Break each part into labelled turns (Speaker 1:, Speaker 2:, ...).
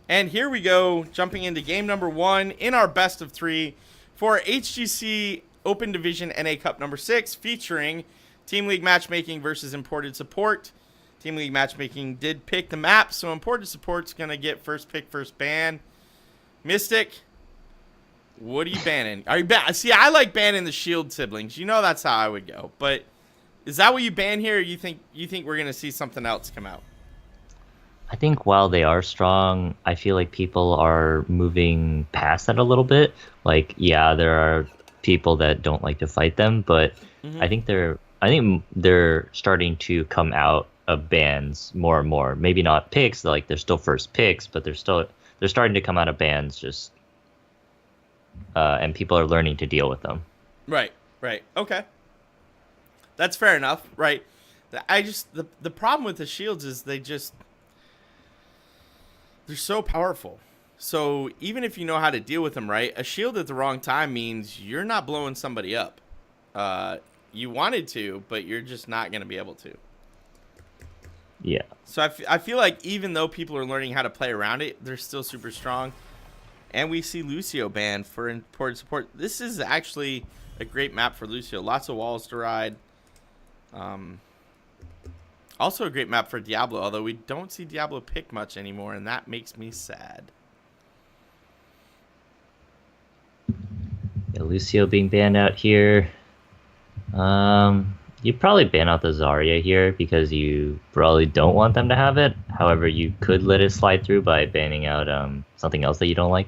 Speaker 1: And here we go, jumping into game number 1 in our best of 3 for HGC Open Division NA Cup number 6, featuring Team League matchmaking versus imported support. Team League matchmaking did pick the map, so imported support's going to get first pick, first ban. Mystic, what are you banning? Are you See, I like banning the shield siblings. You know that's how I would go. But is that what you ban here, or you think we're going to see something else come out?
Speaker 2: I think while they are strong, I feel like people are moving past that a little bit. Like, yeah, there are people that don't like to fight them, but
Speaker 1: Mm-hmm.
Speaker 2: I think they're starting to come out of bans more and more. Maybe not picks, like they're still first picks, but they're starting to come out of bans just and people are learning to deal with them.
Speaker 1: Right, right. Okay. That's fair enough, right? The problem with the shields is they're so powerful. So even if you know how to deal with them right, a shield at the wrong time means you're not blowing somebody up. You wanted to, but you're just not going to be able to.
Speaker 2: Yeah.
Speaker 1: So I feel like even though people are learning how to play around it, they're still super strong. And we see Lucio banned for imported support. This is actually a great map for Lucio. Lots of walls to ride. Um, Also a great map for Diablo, although we don't see Diablo pick much anymore, and that makes me sad.
Speaker 2: Yeah, Lucio being banned out here. You probably ban out the Zarya here because you probably don't want them to have it. However, you could let it slide through by banning out something else that you don't like.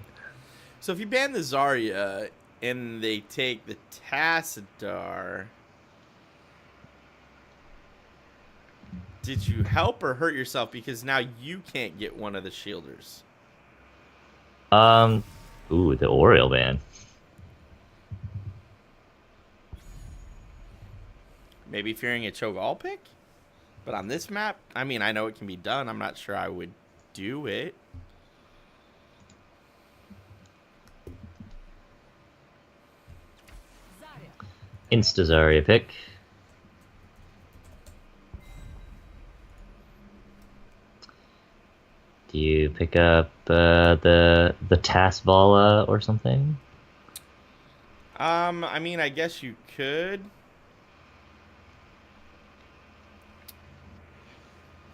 Speaker 1: So if you ban the Zarya and they take the Tassadar, did you help or hurt yourself because now you can't get one of the shielders?
Speaker 2: Um, ooh, the Oriole ban.
Speaker 1: Maybe fearing a Cho'Gall pick? But on this map, I mean, I know it can be done. I'm not sure I would do it.
Speaker 2: Insta Zarya pick. Do you pick up the Tasvala or something?
Speaker 1: I mean, I guess you could.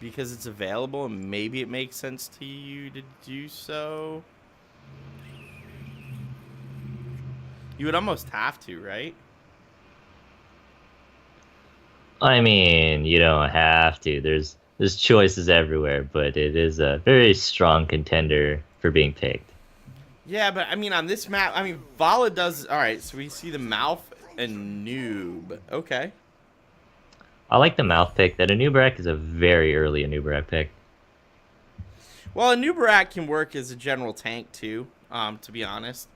Speaker 1: Because it's available and maybe it makes sense to you to do so. You would almost have to, right?
Speaker 2: I mean, you don't have to. There's choices everywhere, but it is a very strong contender for being picked.
Speaker 1: Yeah, but I mean, on this map, I mean, Vala does. All right, so we see the mouth and noob. Okay.
Speaker 2: I like the mouth pick. That Anubarak is a very early Anubarak pick.
Speaker 1: Well, a Nubarak can work as a general tank too. To be honest,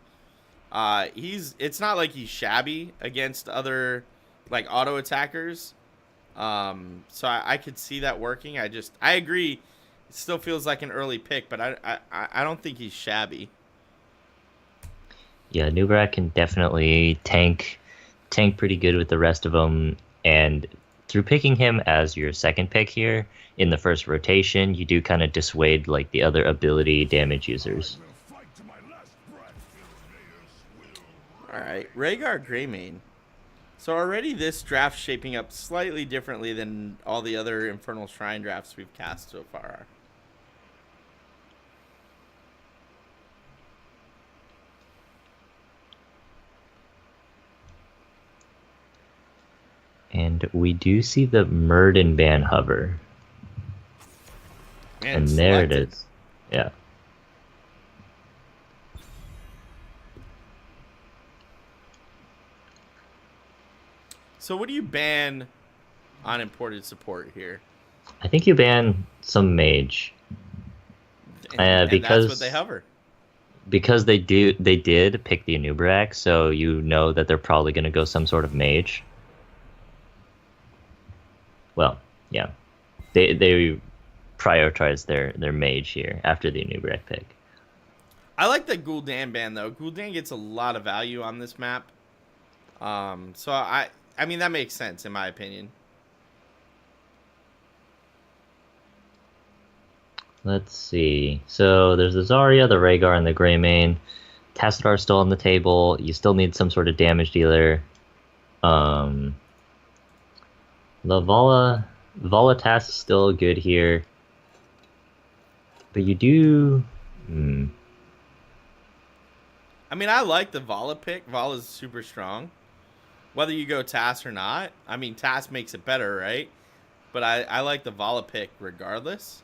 Speaker 1: it's not like he's shabby against other like auto attackers. So I could see that working. I agree. It still feels like an early pick, but I don't think he's shabby.
Speaker 2: Yeah, Anubarak can definitely tank pretty good with the rest of them, and through picking him as your second pick here in the first rotation, you do kind of dissuade like the other ability damage users.
Speaker 1: All right, Rhaegar Greymane. So already this draft shaping up slightly differently than all the other Infernal Shrine drafts we've cast so far.
Speaker 2: And we do see the Murden ban hover.
Speaker 1: Man, it's
Speaker 2: And there it
Speaker 1: selected.
Speaker 2: is. Yeah.
Speaker 1: So what do you ban on imported support here?
Speaker 2: I think you ban some mage.
Speaker 1: And that's what they hover.
Speaker 2: Because they did pick the Anubarak, so you know that they're probably gonna go some sort of mage. Well, yeah. They prioritize their mage here after the Anubarak pick.
Speaker 1: I like the Gul'dan ban though. Gul'dan gets a lot of value on this map. So I mean that makes sense in my opinion.
Speaker 2: Let's see. So there's the Zarya, the Rhaegar, and the Greymane. Tassadar still on the table. You still need some sort of damage dealer. The Volatas is still good here. But you do...
Speaker 1: I mean, I like the Vala pick. Vala's super strong. Whether you go Tass or not. I mean, Tass makes it better, right? But I like the Vala pick regardless.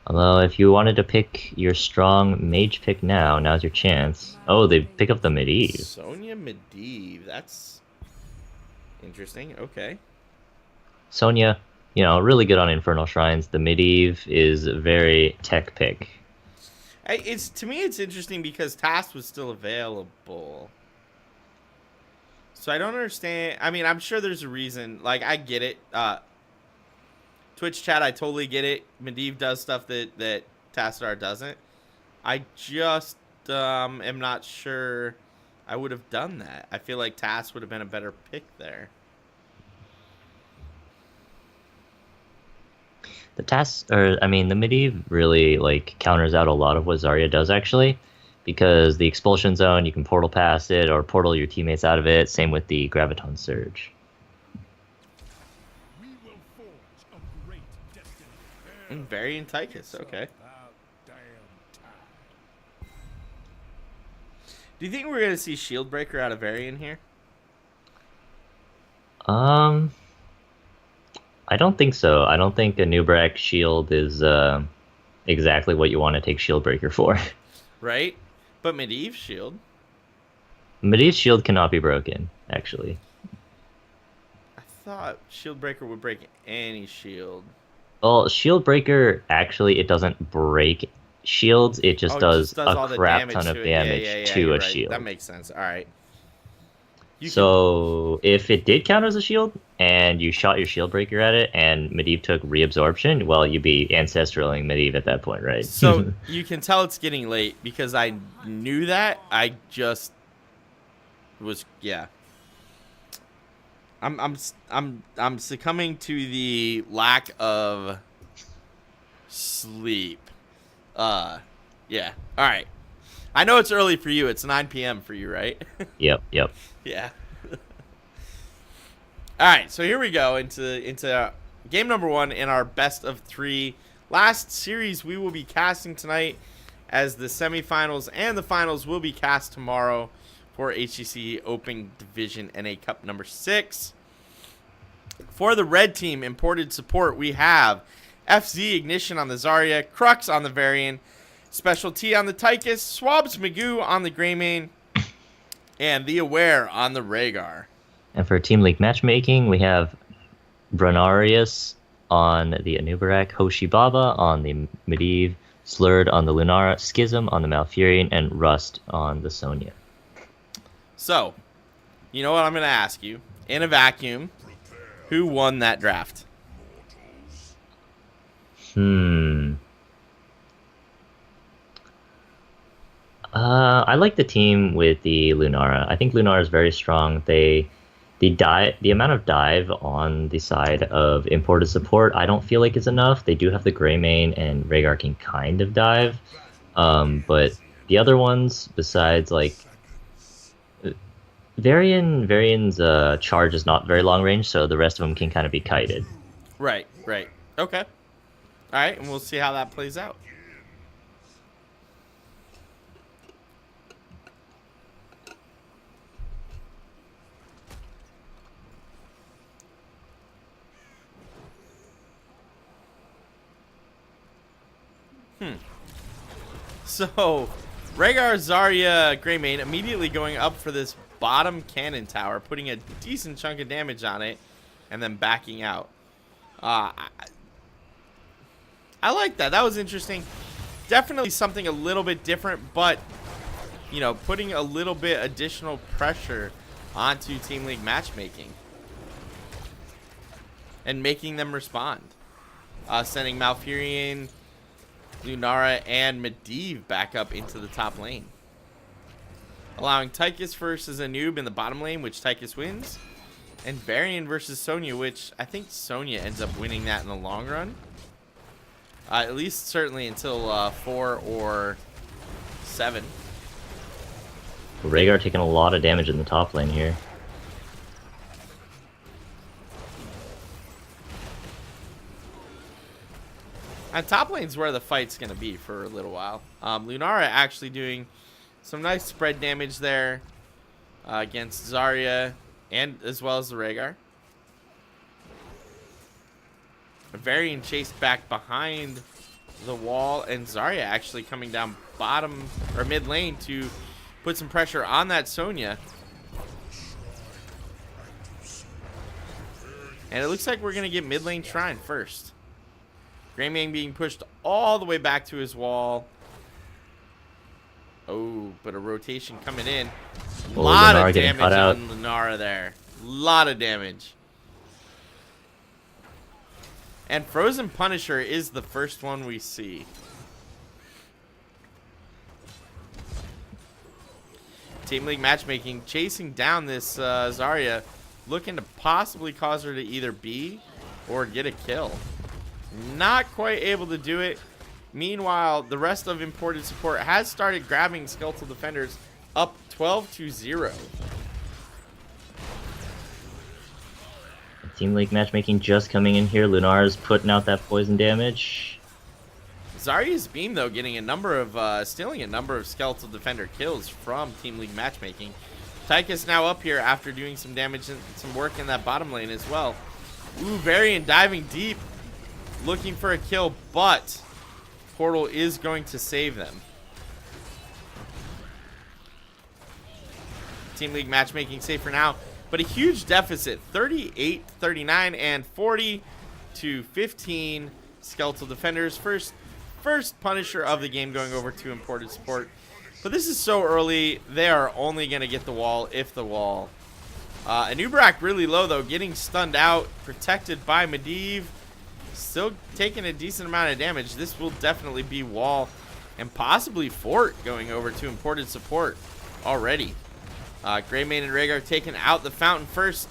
Speaker 2: Although, if you wanted to pick your strong mage pick now's your chance. Oh, they pick up the Medivh.
Speaker 1: Sonya Medivh. That's interesting. Okay.
Speaker 2: Sonya, really good on Infernal Shrines. The Medivh is a very tech pick.
Speaker 1: To me, it's interesting because Task was still available. So I don't understand. I mean, I'm sure there's a reason. Like, I get it. Twitch chat, I totally get it. Medivh does stuff that Tassadar doesn't. I just am not sure I would have done that. I feel like Tass would have been a better pick there.
Speaker 2: The Medivh really counters out a lot of what Zarya does actually, because the expulsion zone, you can portal past it or portal your teammates out of it. Same with the Graviton Surge.
Speaker 1: Varian Tychus, okay. Do you think we're gonna see Shieldbreaker out of Varian here?
Speaker 2: I don't think so. I don't think a Nubrak shield is exactly what you want to take Shieldbreaker for.
Speaker 1: Right? But Medivh shield.
Speaker 2: Medivh's shield cannot be broken, actually.
Speaker 1: I thought Shieldbreaker would break any shield.
Speaker 2: Well, Shieldbreaker, actually, it doesn't break shields. It just does a crap ton of damage to a shield.
Speaker 1: That makes sense. All right.
Speaker 2: If it did count as a shield, and you shot your Shieldbreaker at it, and Medivh took reabsorption, well, you'd be ancestraling Medivh at that point, right?
Speaker 1: So you can tell it's getting late because I knew that. I just was I'm succumbing to the lack of sleep. Yeah. All right. I know it's early for you. It's 9 p.m. for you, right?
Speaker 2: Yep.
Speaker 1: Yeah. All right. So here we go into game number 1 in our best of 3 last series we will be casting tonight, as the semifinals and the finals will be cast tomorrow for HGC Open Division NA Cup number 6. For the red team, imported support, we have FZ Ignition on the Zarya, Crux on the Varian, Special T on the Tychus, Swabs Magoo on the Greymane, and the Aware on the Rhaegar.
Speaker 2: And for Team League matchmaking, we have Brunarius on the Anubarak, Hoshi Baba on the Medivh, Slurred on the Lunara, Schism on the Malfurion, and Rust on the Sonya.
Speaker 1: So, you know what I'm going to ask you? In a vacuum, who won that draft?
Speaker 2: I like the team with the Lunara. I think Lunara is very strong. The amount of dive on the side of imported support, I don't feel like is enough. They do have the Greymane, and Rhaegar can kind of dive. But the other ones, besides Varian's charge is not very long range, so the rest of them can kind of be kited.
Speaker 1: Right. Okay. All right, and we'll see how that plays out. So, Rhaegar, Zarya, Greymane immediately going up for this bottom cannon tower, putting a decent chunk of damage on it, and then backing out. I like that. That was interesting. Definitely something a little bit different, but, putting a little bit additional pressure onto Team League matchmaking. And making them respond. Sending Malfurion, Lunara, and Medivh back up into the top lane. Allowing Tychus versus a noob in the bottom lane, which Tychus wins. And Varian versus Sonya, which I think Sonya ends up winning that in the long run. At least certainly until 4 or 7.
Speaker 2: Rhaegar taking a lot of damage in the top lane here.
Speaker 1: And top lane's where the fight's going to be for a little while. Lunara actually doing some nice spread damage there against Zarya and as well as the Rhaegar. Varian chased back behind the wall, and Zarya actually coming down bottom or mid lane to put some pressure on that Sonya. And it looks like we're going to get mid lane Shrine first. Greymane being pushed all the way back to his wall. Oh, but a rotation coming in. A lot of damage on Lunara there. A lot of damage. And Frozen Punisher is the first one we see. TeamLeague matchmaking chasing down this Zarya, looking to possibly cause her to either be or get a kill. Not quite able to do it. Meanwhile, the rest of imported support has started grabbing skeletal defenders, up 12-0.
Speaker 2: TeamLeague matchmaking just coming in here. Lunara's putting out that poison damage.
Speaker 1: Zarya's beam, though, getting a number of, stealing a number of skeletal defender kills from TeamLeague matchmaking. Tychus now up here after doing some damage and some work in that bottom lane as well. Ooh, Varian diving deep, looking for a kill, but Portal is going to save them. TeamLeague matchmaking safe for now, but a huge deficit, 38-39 and 40-15 skeletal defenders. First Punisher of the game going over to imported support. But this is so early, they are only going to get the wall if the wall. Anubrak really low, though, getting stunned out, protected by Medivh. Still taking a decent amount of damage. This will definitely be wall and possibly fort going over to imported support already. Greymane and Rhaegar taking out the fountain first.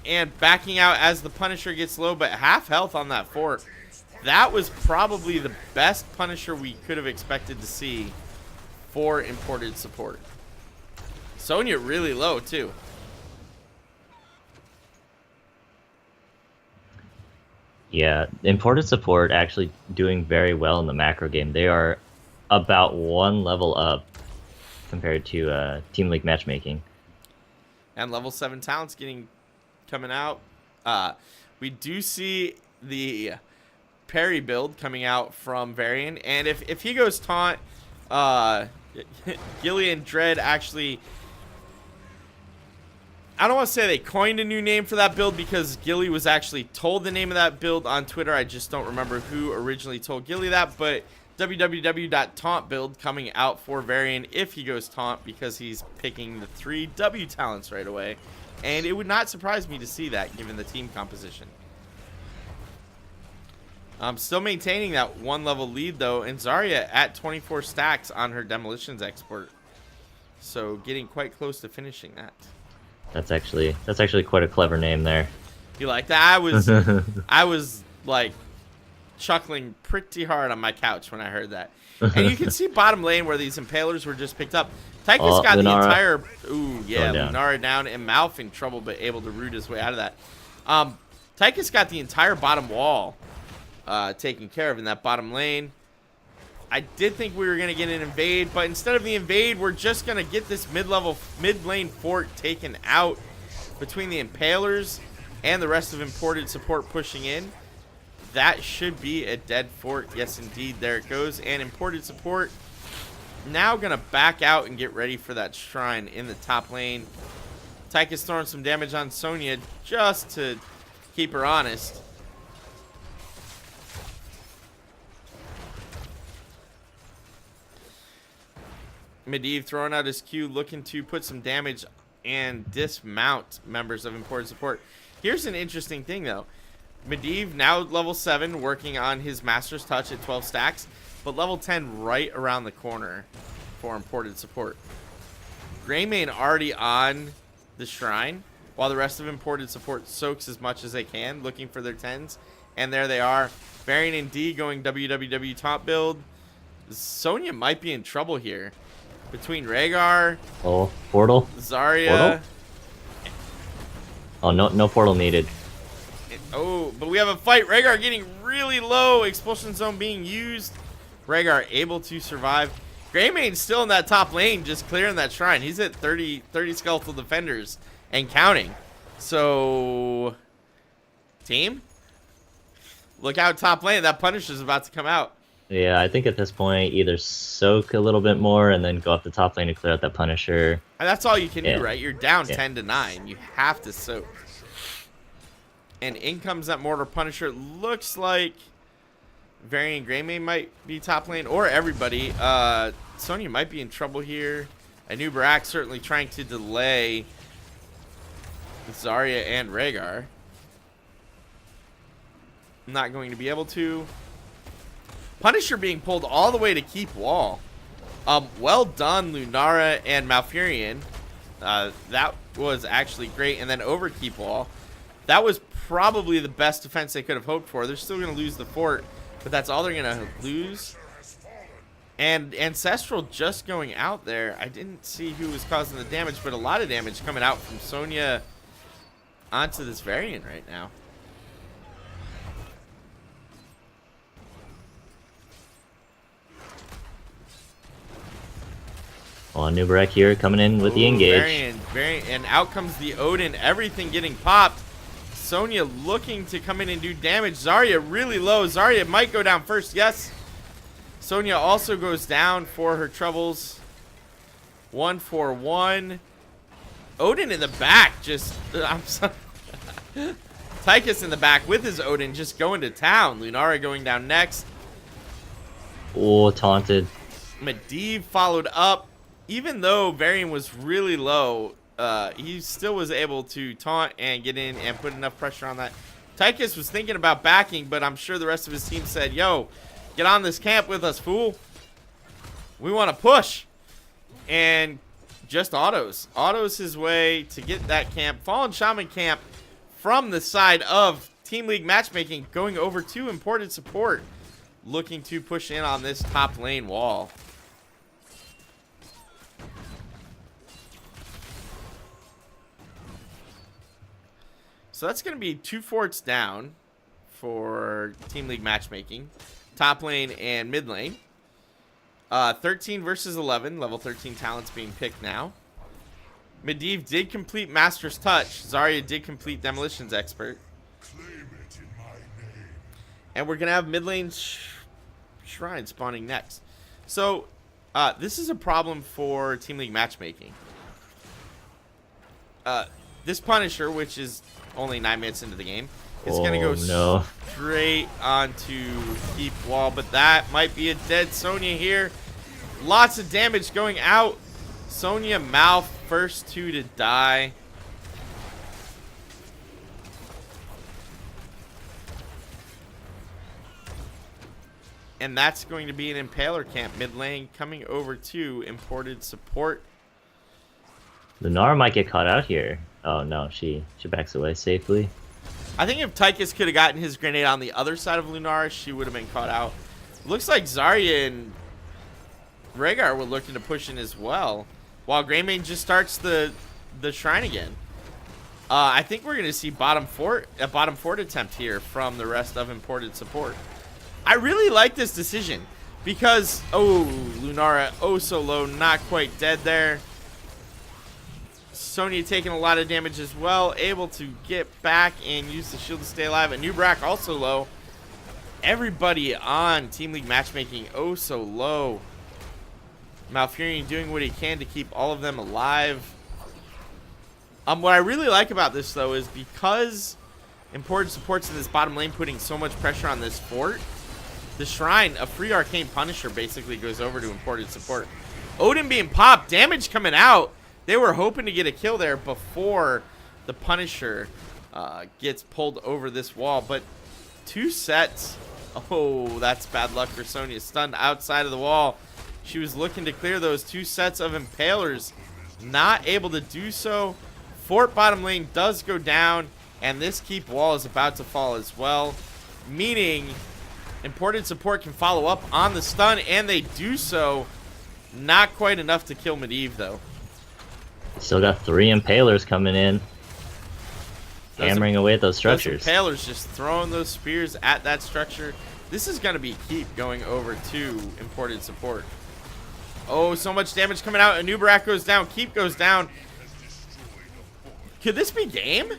Speaker 1: And backing out as the Punisher gets low, but half health on that fort. That was probably the best Punisher we could have expected to see for imported support. Sonya really low, too.
Speaker 2: Yeah, imported support actually doing very well in the macro game. They are about one level up compared to TeamLeague matchmaking.
Speaker 1: And level 7 talents coming out. We do see the parry build coming out from Varian, and if he goes taunt, Gilly and Dread actually, I don't want to say they coined a new name for that build because Gilly was actually told the name of that build on Twitter. I just don't remember who originally told Gilly that, but www.taunt build coming out for Varian if he goes taunt, because he's picking the 3 W talents right away, and it would not surprise me to see that given the team composition. Still maintaining that 1 level lead, though, and Zarya at 24 stacks on her Demolitions export. So getting quite close to finishing that.
Speaker 2: That's actually quite a clever name there.
Speaker 1: You like that? I was like chuckling pretty hard on my couch when I heard that. And you can see bottom lane where these impalers were just picked up. Tychus got Lunara. The entire... Ooh, yeah, Lunara down, and Malf in trouble, but able to root his way out of that. Tychus got the entire bottom wall taken care of in that bottom lane. I did think we were going to get an invade, but instead of the invade, we're just going to get this mid lane fort taken out between the impalers and the rest of imported support pushing in. That should be a dead fort. Yes, indeed. There it goes. And imported support now going to back out and get ready for that shrine in the top lane. Tychus throwing some damage on Sonya just to keep her honest. Medivh throwing out his Q, looking to put some damage and dismount members of imported support. Here's an interesting thing, though. Medivh now level 7, working on his Master's Touch at 12 stacks, but level 10 right around the corner for imported support. Greymane already on the Shrine, while the rest of imported support soaks as much as they can, looking for their 10s. And there they are. Varian and D going WWW top build. Sonya might be in trouble here. Between Rhaegar,
Speaker 2: Oh, portal.
Speaker 1: Zarya.
Speaker 2: Portal? Oh, no portal needed.
Speaker 1: Oh, but we have a fight. Rhaegar getting really low. Expulsion zone being used. Rhaegar able to survive. Greymane still in that top lane, just clearing that shrine. He's at 30 skeletal defenders and counting. So, team, look out top lane. That Punisher's about to come out.
Speaker 2: Yeah, I think at this point, either soak a little bit more and then go up the top lane to clear out that Punisher.
Speaker 1: And that's all you can
Speaker 2: Yeah.
Speaker 1: do, right? You're down
Speaker 2: Yeah.
Speaker 1: 10-9. You have to soak. And in comes that Mortar Punisher. Looks like Varian Greymane might be top lane, or everybody. Sonya might be in trouble here. Anubarak certainly trying to delay Zarya and Rhaegar. Not going to be able to. Punisher being pulled all the way to keep wall. Well done, Lunara and Malfurion. That was actually great. And then over keep wall. That was probably the best defense they could have hoped for. They're still going to lose the fort, but that's all they're going to lose. And Ancestral just going out there. I didn't see who was causing the damage, but a lot of damage coming out from Sonya onto this Varian right now.
Speaker 2: Oh, Nubarek here coming in with the engage.
Speaker 1: Varian, and out comes the Odin. Everything getting popped. Sonya looking to come in and do damage. Zarya really low. Zarya might go down first. Yes. Sonya also goes down for her troubles. 1-for-1. Odin in the back. Just, I'm sorry. Tychus in the back with his Odin just going to town. Lunara going down next.
Speaker 2: Oh, taunted.
Speaker 1: Medivh followed up. Even though Varian was really low, he still was able to taunt and get in and put enough pressure on that. Tychus was thinking about backing, but I'm sure the rest of his team said, yo, get on this camp with us, fool. We want to push. And just autos. Autos his way to get that camp. Fallen Shaman camp from the side of Team League matchmaking, going over to imported support, looking to push in on this top lane wall. So that's going to be 2 forts down for Team League matchmaking. Top lane and mid lane. 13 versus 11. Level 13 talents being picked now. Medivh did complete Master's Touch. Zarya did complete Demolitions Expert. And we're going to have mid lane Shrine spawning next. So this is a problem for Team League matchmaking. This Punisher, which is only 9 minutes into the game, is going to go straight onto keep wall. But that might be a dead Sonya here. Lots of damage going out. Sonya, Malf, first 2 to die. And that's going to be an Impaler camp mid lane coming over to imported support.
Speaker 2: Lunara might get caught out here. Oh no, she backs away safely.
Speaker 1: I think if Tychus could have gotten his grenade on the other side of Lunara, she would have been caught out. Looks like Zarya and Rhaegar were looking to push in as well, while Greymane just starts the shrine again. I think we're going to see a bottom fort attempt here from the rest of imported support. I really like this decision because, oh, Lunara, oh so low, not quite dead there. Sonya taking a lot of damage as well, able to get back and use the shield to stay alive. And Nubrak also low. Everybody on Team League matchmaking oh so low. Malfurion doing what he can to keep all of them alive. What I really like about this though is because imported supports in this bottom lane putting so much pressure on this fort, the shrine, a free arcane Punisher, basically goes over to imported support. Odin being popped, damage coming out. They were hoping to get a kill there before the Punisher gets pulled over this wall. But 2 sets. Oh, that's bad luck for Sonya. Stunned outside of the wall. She was looking to clear those 2 sets of Impalers. Not able to do so. Fort bottom lane does go down, and this keep wall is about to fall as well, meaning imported support can follow up on the stun, and they do so. Not quite enough to kill Medivh, though.
Speaker 2: Still got 3 Impalers coming in. Hammering away at those structures.
Speaker 1: Those Impalers just throwing those spears at that structure. This is going to be keep going over to imported support. Oh, so much damage coming out. Anubarak goes down. Keep goes down. Could this be game?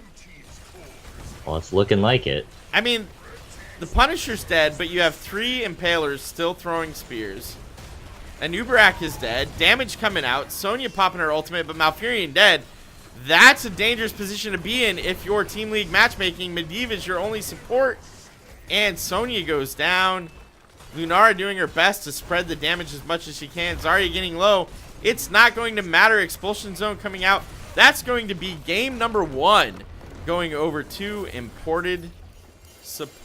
Speaker 2: Well, it's looking like it.
Speaker 1: I mean, the Punisher's dead, but you have 3 Impalers still throwing spears. Anubarak is dead. Damage coming out. Sonya popping her ultimate, but Malfurion dead. That's a dangerous position to be in if you're Team League matchmaking. Medivh is your only support. And Sonya goes down. Lunara doing her best to spread the damage as much as she can. Zarya getting low. It's not going to matter. Expulsion Zone coming out. That's going to be game number 1 going over to imported support.